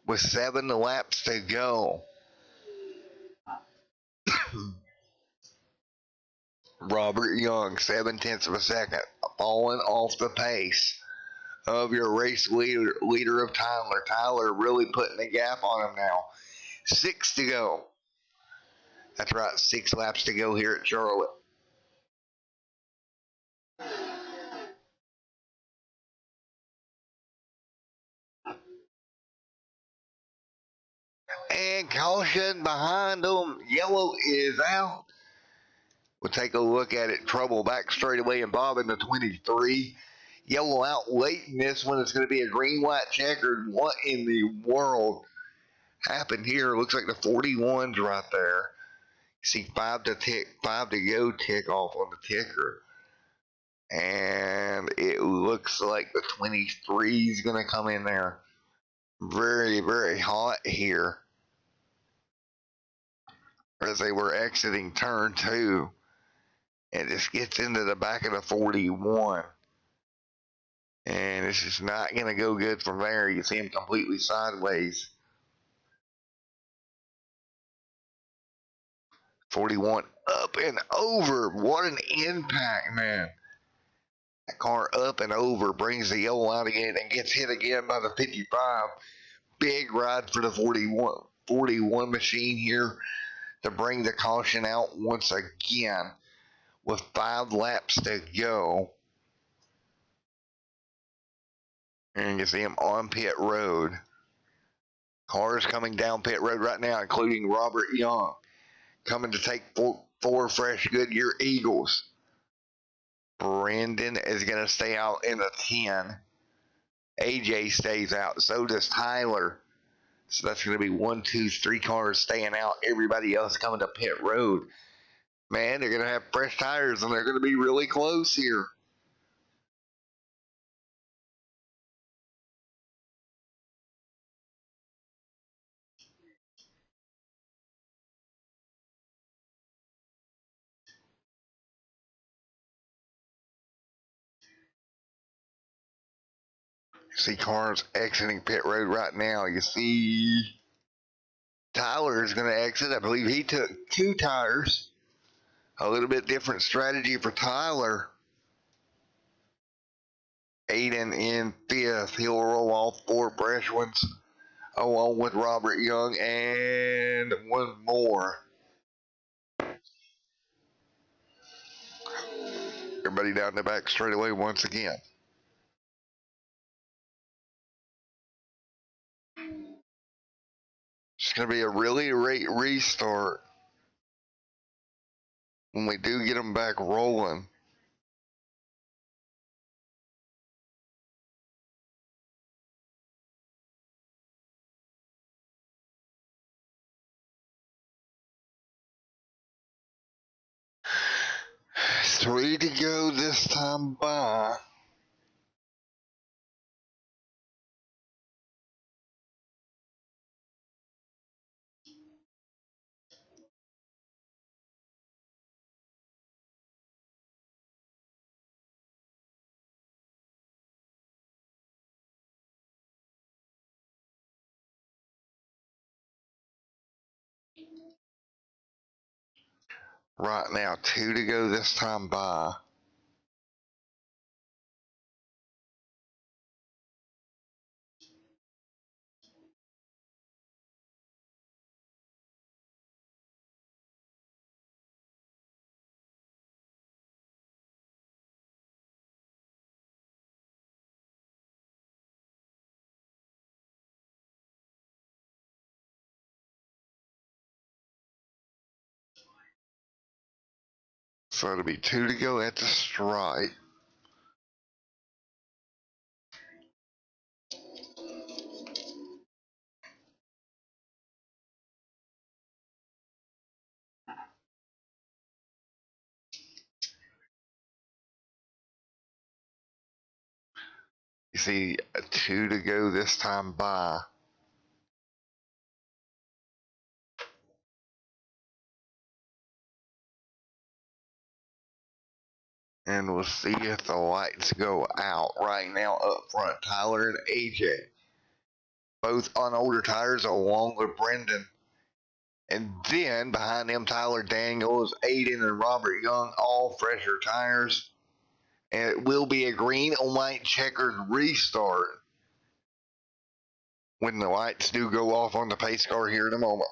with 7 laps to go. Robert Young, 0.7 of a second, falling off the pace of your race leader of Tyler. Tyler really putting the gap on him now. 6 to go. That's right, 6 laps to go here at Charlotte. And caution behind them. Yellow is out. We'll take a look at it. Trouble back straight away and Bob in the 23. Yellow out late in this one. It's going to be a green-white checkered. What in the world happened here? Looks like the 41's right there. See 5 to go tick off on the ticker. And it looks like the 23 is going to come in there. Very, very hot here as they were exiting turn 2. And this gets into the back of the 41. And this is not going to go good from there. You see him completely sideways. 41 up and over. What an impact, man. That car up and over brings the yellow out again and gets hit again by the 55. Big ride for the 41 machine here to bring the caution out once again with 5 laps to go. And you see him on pit road. Cars coming down pit road right now, including Robert Young, coming to take 4 fresh Goodyear Eagles. Brandon is going to stay out in the 10. AJ stays out. So does Tyler. So that's going to be 1, 2, 3 cars staying out. Everybody else coming to pit road. Man, they're going to have fresh tires and they're going to be really close here. See cars exiting pit road right now. You see Tyler is going to exit. I believe he took 2 tires. A little bit different strategy for Tyler. Aiden in 5th. He'll roll off 4 fresh ones along with Robert Young and 1 more. Everybody down the back straight away once again. It's going to be a really great restart when we do get them back rolling. It's 3 to go this time by. Right now, 2 to go this time by. So it'll be 2 to go at the stripe. You see, 2 to go this time by. And we'll see if the lights go out right now up front. Tyler and AJ. Both on older tires along with Brendan. And then behind them, Tyler Daniels, Aiden, and Robert Young, all fresher tires. And it will be a green and white checkered restart when the lights do go off on the pace car here in a moment.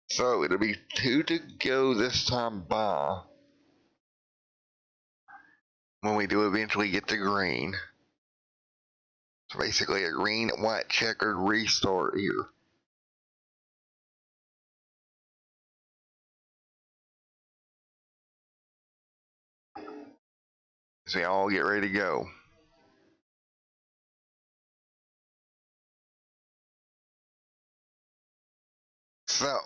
So it'll be 2 to go this time by when we do eventually get to green. So basically a green and white checkered restart here. So y'all get ready to go. So,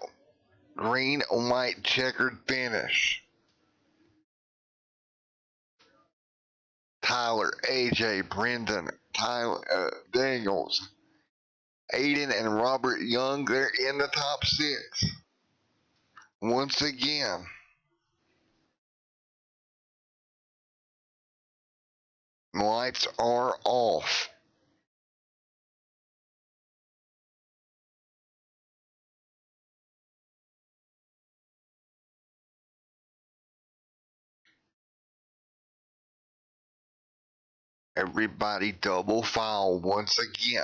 green and white checkered finish. Tyler, AJ, Brendan, Daniels, Aiden, and Robert Young, they're in the top 6. Once again. Lights are off. Everybody double file once again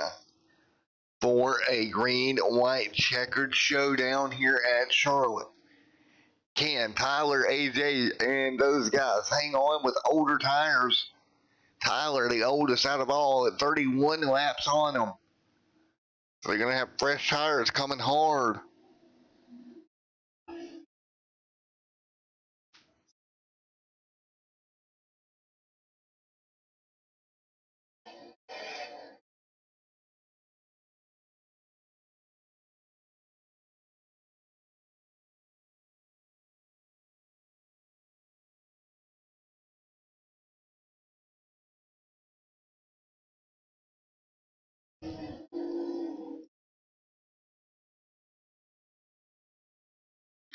for a green-white checkered showdown here at Charlotte. Can Tyler, AJ, and those guys hang on with older tires? Tyler, the oldest out of all, at 31 laps on them. So they're going to have fresh tires coming hard.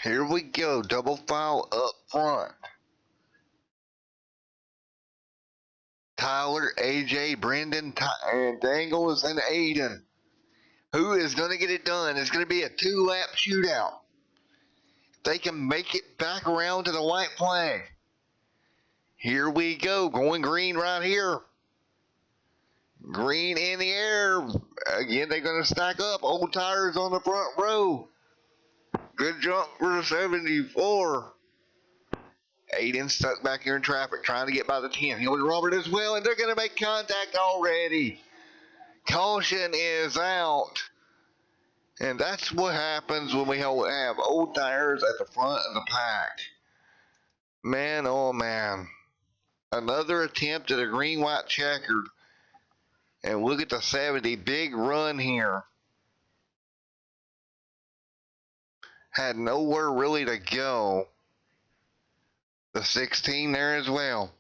Here we go, double file up front. Tyler, AJ, Brendan, and Dangles, and Aiden. Who is going to get it done? It's going to be a 2-lap shootout. They can make it back around to the white flag. Here we go, going green right here. Green in the air. Again, they're going to stack up. Old tires on the front row. Good jump for the 74. Aiden stuck back here in traffic, trying to get by the 10. He'll and Robert as well, and they're going to make contact already. Caution is out. And that's what happens when we have old tires at the front of the pack. Man, oh man. Another attempt at a green-white checkered. And look at the 70, big run here. Had nowhere really to go. The 16 there as well.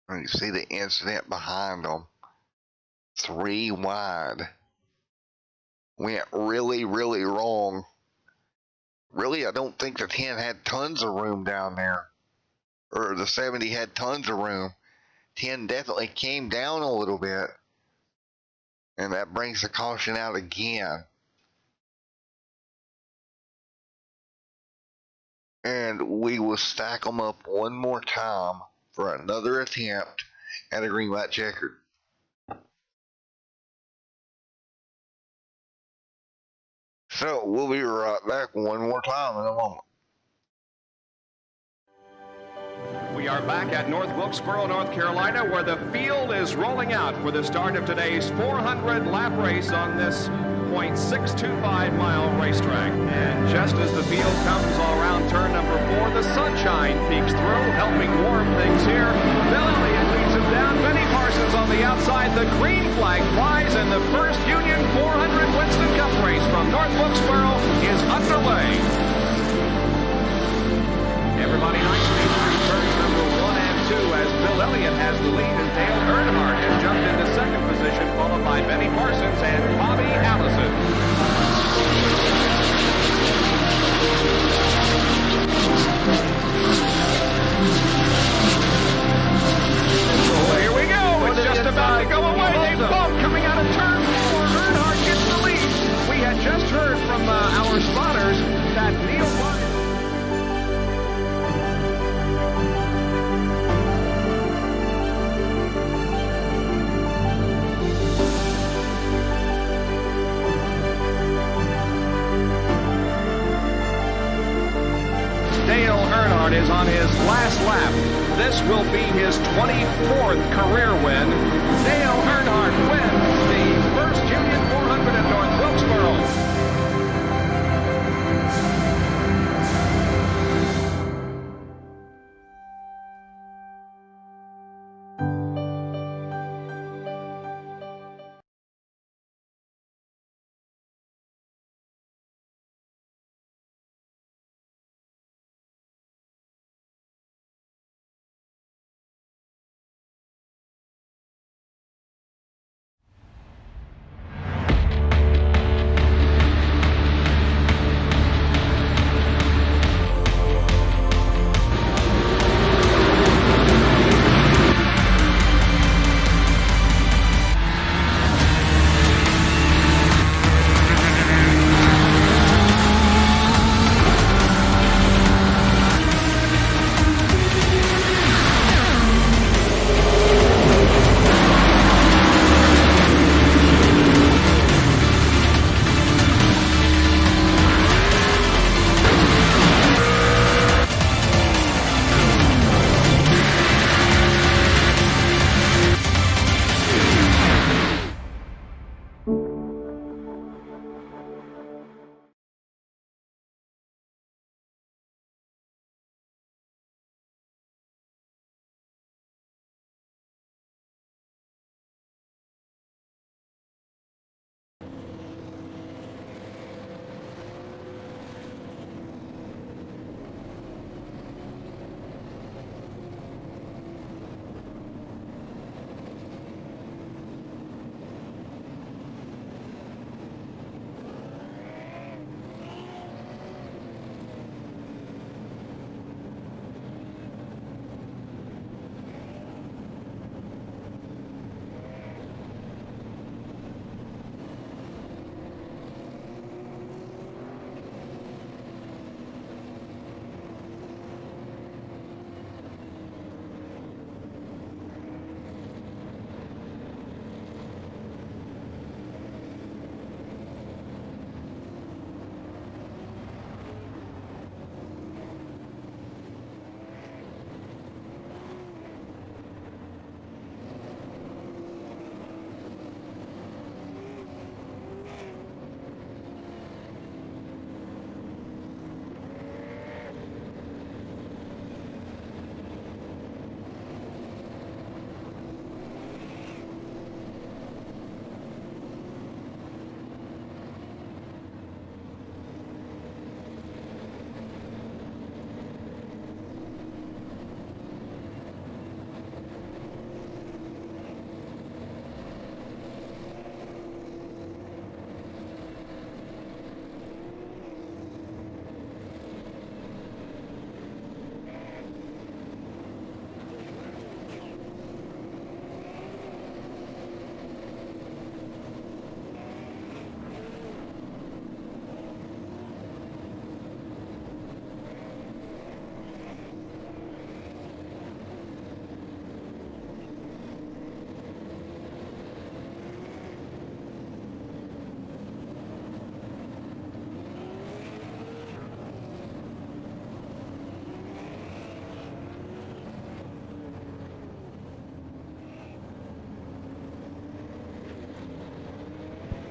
And you see the incident behind them. 3 wide. Went really, really wrong. Really, I don't think the 10 had tons of room down there. Or the 70 had tons of room. 10 definitely came down a little bit. And that brings the caution out again. And we will stack them up one more time for another attempt at a green-white checkered. So we'll be right back one more time in a moment. We We are back at North Wilkesboro, North Carolina, where the field is rolling out for the start of today's 400-lap race on this .625-mile racetrack. And just as the field comes all around turn number 4, the sunshine peeks through, helping warm things here. Bill Elliott leads him down. Benny Parsons on the outside. The green flag flies, and the first Union 400 Winston Cup race from North Wilkesboro is underway. Everybody nicely through turns number 1 and 2 as Bill Elliott has the lead, and Dale Earnhardt has jumped into second position, followed by Benny Parsons and Bobby Allison. Oh, here we go. It's just about to go away. They bump coming out of turn 4. Earnhardt gets the lead. We had just heard from our spotters that Neil Ryan. Dale Earnhardt is on his last lap. This will be his 24th career win. Dale Earnhardt wins the first Union 400 at North Wilkesboro.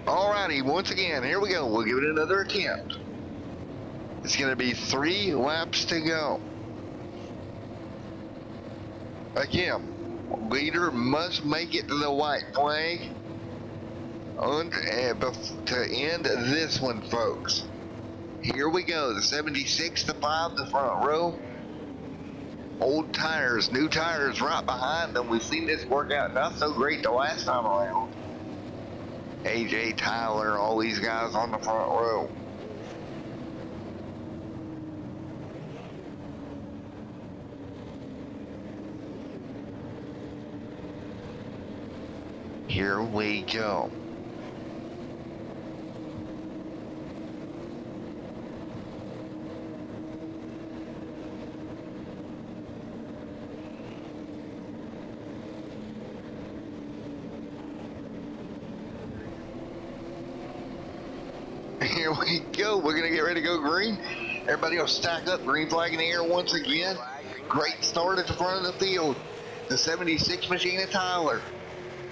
Alrighty, once again, here we go. We'll give it another attempt. It's going to be 3 laps to go. Again, leader must make it to the white flag to end this one, folks. Here we go. The 76 to 5, the front row. Old tires, new tires right behind them. We've seen this work out not so great the last time around. AJ, Tyler, all these guys on the front row. Here we go. Here we go. We're going to get ready to go green. Everybody will stack up. Green flag in the air once again. Great start at the front of the field. The 76 machine of Tyler.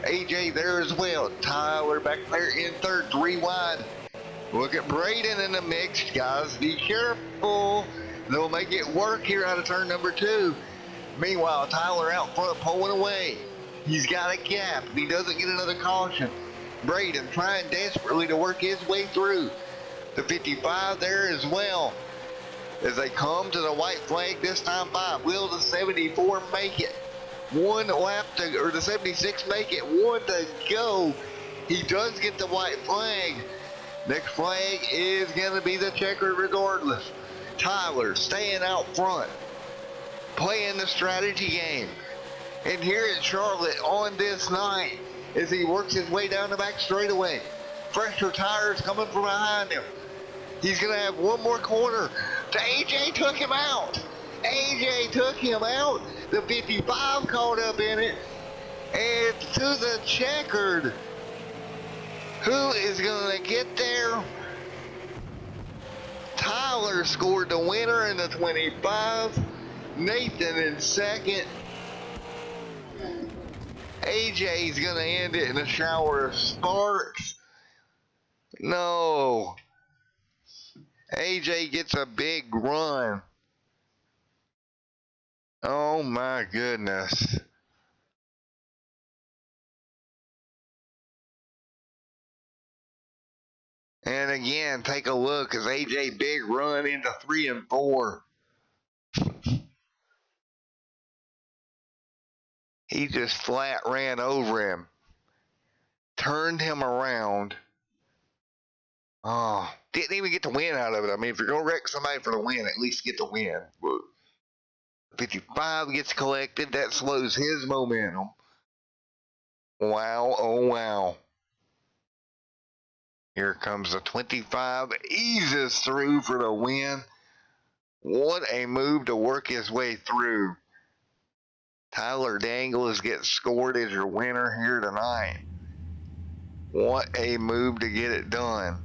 AJ there as well. Tyler back there in third, 3 wide. Look at Braden in the mix. Guys, be careful. They'll make it work here out of turn number 2. Meanwhile, Tyler out front pulling away. He's got a gap. If he doesn't get another caution, Braden trying desperately to work his way through. The 55 there as well. As they come to the white flag this time by, will the 74 make it? 1 lap to, or the 76 make it, 1 to go. He does get the white flag. Next flag is going to be the checkered regardless. Tyler staying out front, playing the strategy game. And here at Charlotte on this night, as he works his way down the back straightaway. Fresher tires coming from behind him. He's going to have 1 more corner. AJ took him out. AJ took him out. The 55 caught up in it. And to the checkered. Who is going to get there? Tyler scored the winner in the 25. Nathan in second. AJ's going to end it in a shower of sparks. No. AJ gets a big run. Oh my goodness. And again, take a look as AJ big run into 3 and 4. He just flat ran over him. Turned him around. Oh, didn't even get the win out of it. I mean, if you're going to wreck somebody for the win, at least get the win. But 55 gets collected. That slows his momentum. Wow, oh wow. Here comes the 25. Eases through for the win. What a move to work his way through. Tyler Dangles gets scored as your winner here tonight. What a move to get it done.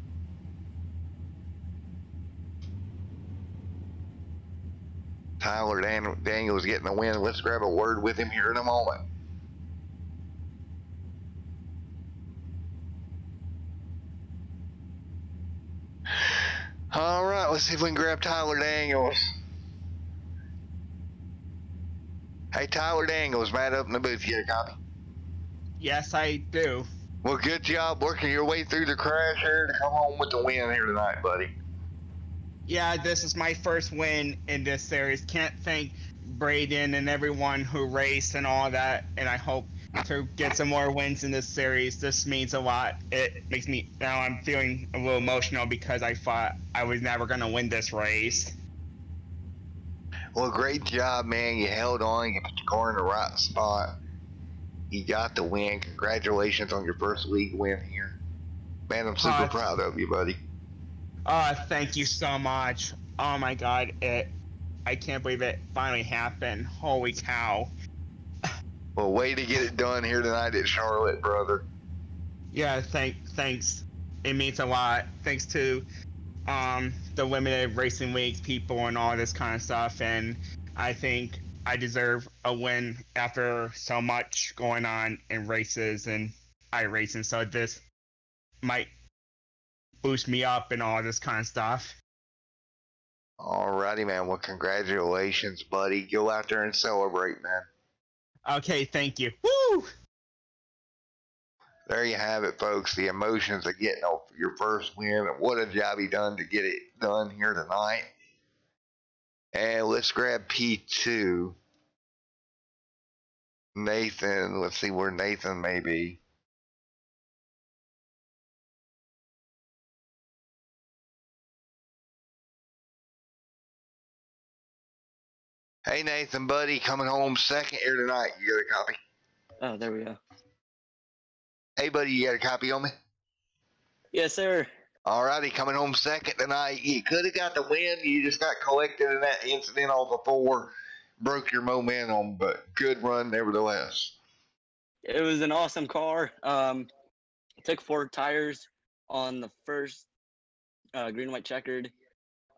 Tyler Daniels getting the win. Let's grab a word with him here in a moment. All right, let's see if we can grab Tyler Daniels. Hey, Tyler Daniels, Matt up in the booth. You got a copy? Yes, I do. Well, good job working your way through the crash here to come home with the win here tonight, buddy. Yeah, this is my first win in this series. Can't thank Braden and everyone who raced and all that, and I hope to get some more wins in this series. This means a lot. It makes me, now I'm feeling a little emotional because I thought I was never going to win this race. Well, great job, man. You held on. You put your car in the right spot. You got the win. Congratulations on your first league win here. Man, I'm super proud of you, buddy. Thank you so much. Oh my God, I can't believe it finally happened. Holy cow. Well, way to get it done here tonight at Charlotte, brother. Yeah, thanks. It means a lot. Thanks to the limited racing weeks people and all this kind of stuff, and I think I deserve a win after so much going on in races and iRacing. So this might boost me up and all this kind of stuff. Alrighty, man. Well, congratulations, buddy. Go out there and celebrate, man. Okay, thank you. Woo! There you have it, folks. The emotions of getting your first win. What a job he done to get it done here tonight. And let's grab P2. Nathan. Let's see where Nathan may be. Hey, Nathan, buddy. Coming home second here tonight. You got a copy? Oh, there we go. Hey, buddy. You got a copy on me? Yes, sir. Alrighty, coming home second tonight. You could have got the win. You just got collected in that incident off the 4. Broke your momentum, but good run nevertheless. It was an awesome car. Took 4 tires on the first green and white checkered.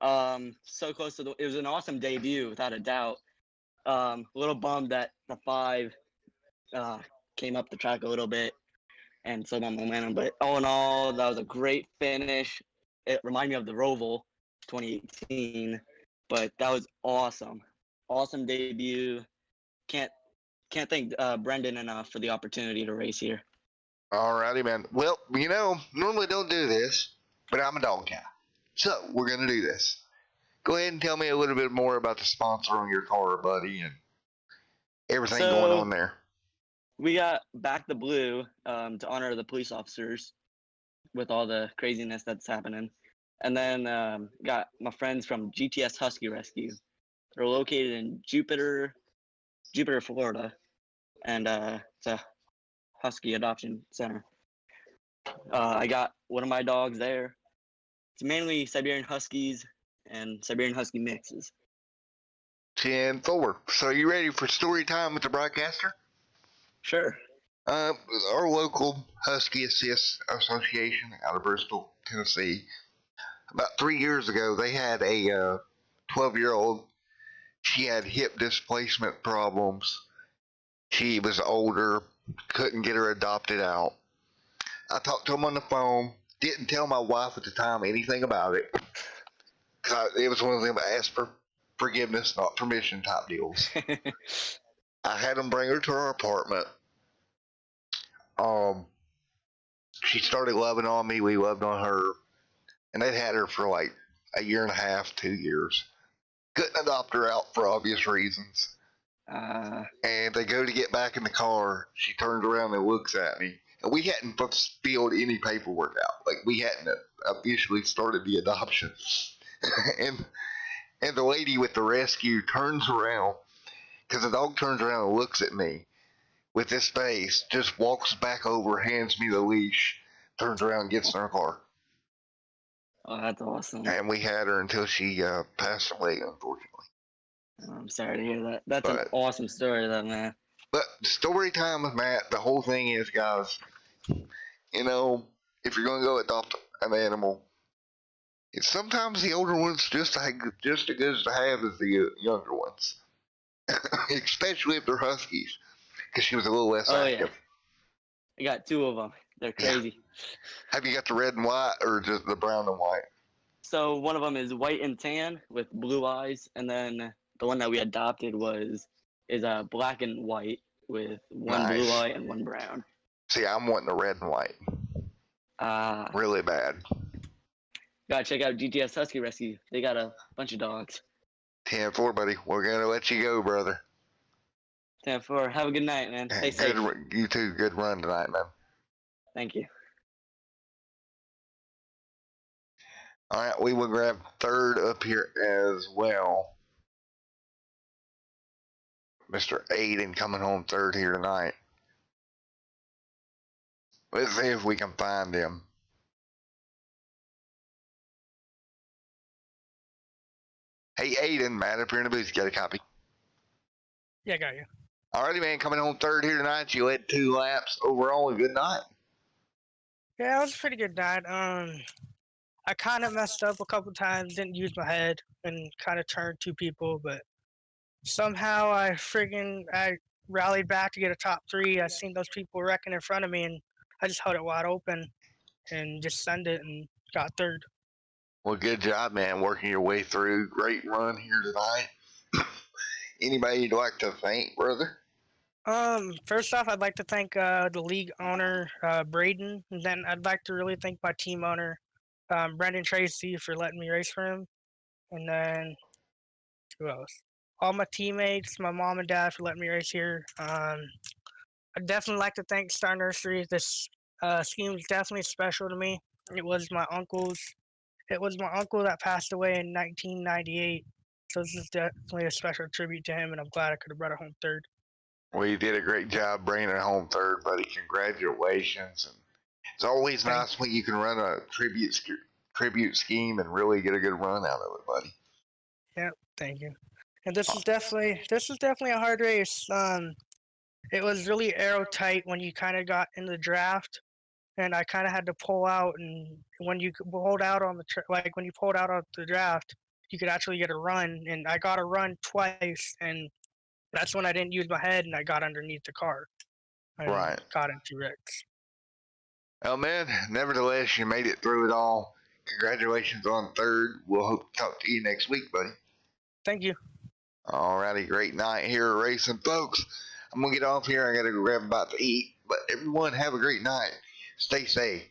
So close to it was an awesome debut, without a doubt. A little bummed that the 5 came up the track a little bit and slowed my momentum, but all in all, that was a great finish. It reminded me of the Roval 2018, but that was awesome. Awesome debut. Can't thank Brendan enough for the opportunity to race here. Alrighty, man. Well, normally don't do this, but I'm a dog guy. So, we're going to do this. Go ahead and tell me a little bit more about the sponsor on your car, buddy, and everything going on there. We got Back the Blue to honor the police officers with all the craziness that's happening. And then got my friends from GTS Husky Rescue. They're located in Jupiter, Florida. And it's a Husky adoption center. I got one of my dogs there. It's mainly Siberian Huskies and Siberian Husky mixes. 10-4. So you ready for story time with the broadcaster? Sure. Our local Husky Assist Association out of Bristol, Tennessee, about 3 years ago, they had a 12-year-old. She had hip displacement problems. She was older, couldn't get her adopted out. I talked to him on the phone, didn't tell my wife at the time anything about it. It was one of them I asked for forgiveness, not permission type deals. I had him bring her to our apartment. She started loving on me. We loved on her. And they'd had her for like a year and a half, 2 years. Couldn't adopt her out for obvious reasons. And they go to get back in the car. She turns around and looks at me. And we hadn't filled any paperwork out. Like, we hadn't officially started the adoption. and the lady with the rescue turns around, because the dog turns around and looks at me with this face, just walks back over, hands me the leash, turns around, gets in her car. Oh, that's awesome. And we had her until she passed away, unfortunately. I'm sorry to hear that. That's an awesome story, though, man. But story time with Matt, the whole thing is, guys, if you're going to go adopt an animal, sometimes the older ones just as good to have as the younger ones. Especially if they're Huskies, because she was a little less active. Yeah. I got 2 of them. They're crazy. Yeah. Have you got the red and white or just the brown and white? So one of them is white and tan with blue eyes, and then the one that we adopted is black and white with one blue eye and one brown. See, I'm wanting the red and white. Really bad. Gotta check out GTS Husky Rescue. They got a bunch of dogs. 10-4, buddy. We're gonna let you go, brother. 10-4. Have a good night, man. Stay safe. You too. Good run tonight, man. Thank you. All right, we will grab third up here as well. Mr. Aiden coming home third here tonight. Let's see if we can find him. Hey, Aiden, Matt up here in the booth. You got a copy? Yeah, I got you. Alrighty, man. Coming home third here tonight. You led 2 laps overall. A good night. Yeah, it was a pretty good night. I kind of messed up a couple times. Didn't use my head and kind of turned 2 people, but somehow I rallied back to get a top 3. I seen those people wrecking in front of me, and I just held it wide open. and just send it, and got third. Well, good job, man, working your way through. Great run here tonight. Anybody you'd like to thank, brother? First off, I'd like to thank the league owner, Braden, and then I'd like to really thank my team owner, Brendan Tracy, for letting me race for him, and then who else? All my teammates, my mom and dad for letting me race here. I'd definitely like to thank Star Nursery. This scheme is definitely special to me. It was my uncle's. It was my uncle that passed away in 1998. So this is definitely a special tribute to him, and I'm glad I could have brought it home third. Well, you did a great job bringing it home third, buddy. Congratulations. And it's always nice when you can run a tribute scheme and really get a good run out of it, buddy. Yep, thank you. And this is definitely a hard race. It was really aerotight when you kind of got in the draft, and I kind of had to pull out. And when you pulled out on the when you pulled out of the draft, you could actually get a run. And I got a run twice, and that's when I didn't use my head and I got underneath the car. And Right. got into wrecks. Well, man, nevertheless, you made it through it all. Congratulations on third. We'll hope to talk to you next week, buddy. Thank you. Alrighty, great night here racing, folks. I'm going to get off here. I got to go grab a bite to eat. But everyone, have a great night. Stay safe.